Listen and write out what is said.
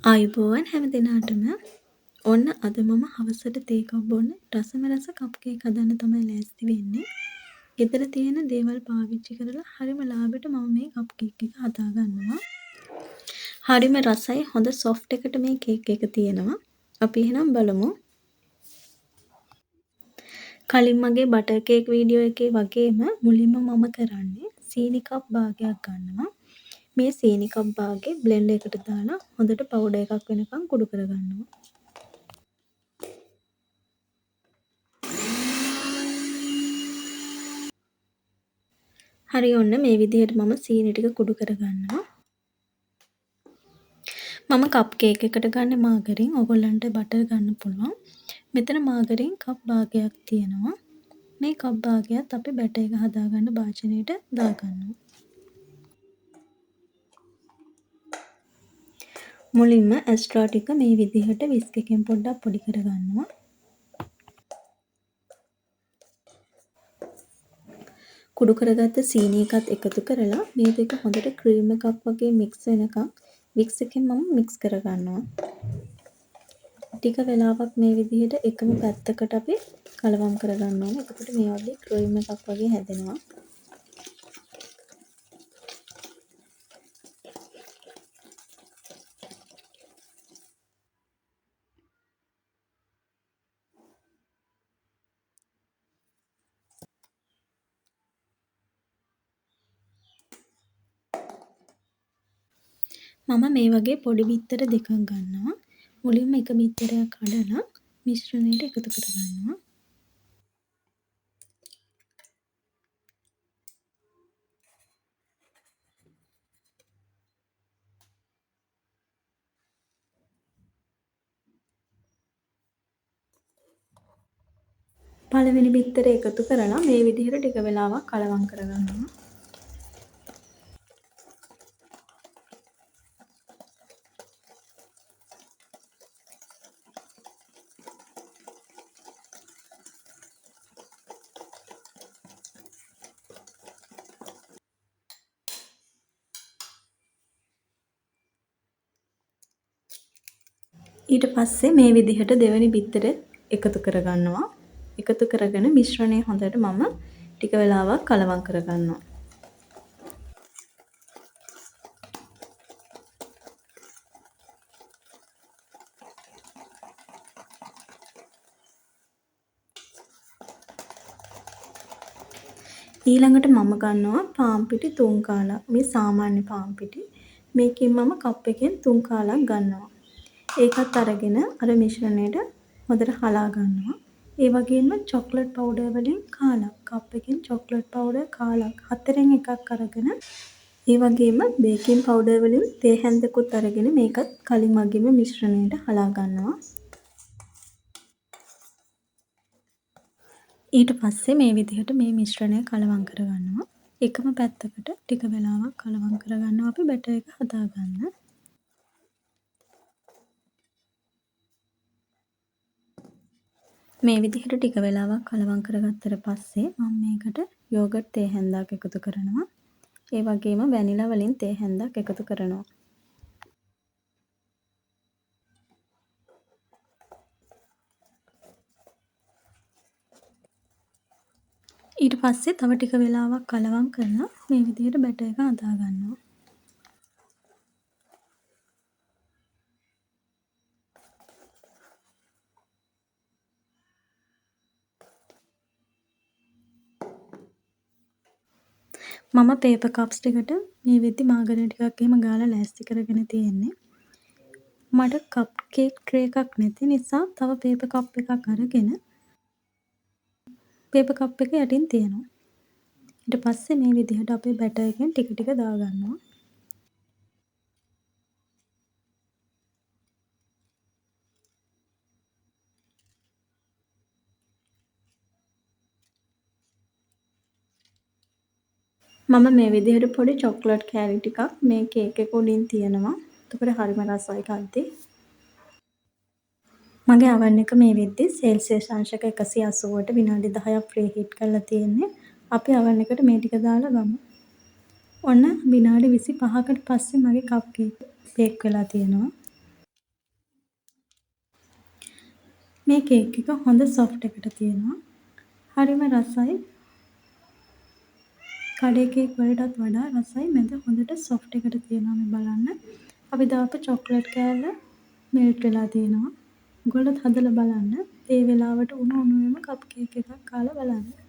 ආයුබෝවන් හැම දෙනාටම. ඔන්න අද මම හවසට තේ කප් බොන්න රසම රස කප් කේක් හදන්න තමයි ලෑස්ති වෙන්නේ. ගෙදර තියෙන දේවල් පාවිච්චි කරලා හරිම ලාභෙට මම මේ කප් කේක් එක හදා ගන්නවා. හරිම රසයි හොඳ සොෆ්ට් එකට මේ කේක් එක තියෙනවා. අපි එහෙනම් බලමු. කලින් මගේ බටර් කේක් වීඩියෝ එකේ වගේම මුලින්ම මම කරන්නේ සීනි කප් භාගයක් ගන්නවා. මේ සීනි කප් භාගේ බ්ලෙන්ඩර් එකට දාලා හොඳට පවුඩර් එකක් වෙනකන් කුඩු කරගන්නවා. හරි ඔන්න මේ විදිහට මම සීනි ටික කුඩු කරගන්නවා. මම කප් කේක් එකට ගන්න මාගරින් ඔයගොල්ලන්ට බටර් ගන්න පුළුවන්. මෙතන මාගරින් කප් භාගයක් තියෙනවා. මේ කප් භාගයත් අපි බැටර් එක හදාගන්න භාජනයට දාගන්නවා. මුලින්ම ඇස්ට්‍රා ටික මේ විදිහට විස්ක් එකෙන් පොඩ්ඩක් පොඩි කරගන්නවා. කුඩු කරගත්ත සීනි එකත් එකතු කරලා මේ දෙක හොඳට ක්‍රීම් එකක් වගේ මික්ස් වෙනකන් වික්ස් එකෙන් මම මික්ස් කරගන්නවා. ටික වෙලාවක් මේ විදිහට එකම පැත්තකට අපි කලවම් කරගන්න ඕනේ. එතකොට මේ වගේ ක්‍රීම් එකක් වගේ හැදෙනවා. මම මේ වගේ පොඩි බිත්තර දෙකක් ගන්නවා. මුලින්ම එක බිත්තරයක් කඩලා මිශ්‍රණයට එකතු කරගන්නවා. පළවෙනි බිත්තරේ එකතු කරලා මේ විදිහට ටික වෙලාවක් කලවම් කරගන්නවා. ඊට පස්සේ මේ විදිහට දෙවෙනි බිත්තරෙත් එකතු කරගන්නවා. එකතු කරගෙන මිශ්‍රණය හොඳට මම ටික වෙලාවක් කලවම් කරගන්නවා. ඊළඟට මම ගන්නවා පාන් පිටි 3 කාලක්. මේ සාමාන්‍ය පාන් පිටි. මේකෙන් මම කප් එකෙන් 3 කාලක් ගන්නවා. ඒකත් අරගෙන අර මිශ්‍රණයට හොඳට හලා ගන්නවා. ඒ වගේම චොක්ලට් පවුඩර් වලින් කාලක්. කප් එකෙන් චොක්ලට් පවුඩර් කාලක්. හතරෙන් එකක් අරගෙන ඒ වගේම බේකින් පවුඩර් වලින් තේ හැන්දකුත් අරගෙන මේකත් කලින් වගේම මිශ්‍රණයට හලා ගන්නවා. ඊට පස්සේ මේ විදිහට මේ මිශ්‍රණය කලවම් කරගන්නවා. එකම පැත්තකට ටික වෙලාවක් කලවම් කරගන්නවා අපි බැටර් එක හදාගන්න. මේ විදිහට ටික වෙලාවක් කලවම් කරගත්තට පස්සේ මම මේකට යෝගට් තේ හැන්දක් එකතු කරනවා. ඒ වගේම වැනිලා වලින් තේ හැන්දක් එකතු කරනවා. ඊට පස්සේ තව ටික වෙලාවක් කලවම් කරලා මේ විදිහට බැටර් එක හදාගන්නවා. මම පේපර් කප්ස් ටිකට මේ වෙද්දි මාගරින් ටිකක් එහෙම ගාලා ලෑස්ති කරගෙන තියෙන්නේ. මට කප් කේක් ට්‍රේ එකක් නැති නිසා තව පේපර් කප් එකක් අරගෙන පේපර් කප් එක යටින් තියනවා. ඊට පස්සේ මේ විදිහට අපේ බැටර් එකෙන් ටික ටික දාගන්නවා. මම මේ විදිහට පොඩි චොක්ලට් කෑලි ටිකක් මේ කේක් එක උඩින් තියනවා. එතකොට හරිම රසයි කද්දි. මගේ oven එක මේ වෙද්දි සෙල්සියස් අංශක 180ට විනාඩි 10ක් ප්‍රී හීට් කරලා තියෙන්නේ. අපි oven එකට මේ ටික දාලා ගමු. ඔන්න විනාඩි 25කට පස්සේ මගේ කප් කේක් බේක් වෙලා තියෙනවා. මේ කේක් එක හොඳ සොෆ්ට් එකට තියෙනවා. හරිම රසයි. කඩේ කේක් වලටත් වඩා රසයි. මැද හොඳට සොෆ්ට් එකට තියෙනවා මේ බලන්න. අපි දාපු චොක්ලට් කෑල්ල මෙල්ට් වෙලා තියෙනවා. ඔයගොල්ලොත් හදලා බලන්න. ඒ වෙලාවට උණු උණුවේම කප් කේක් එකක් කාලා බලන්න.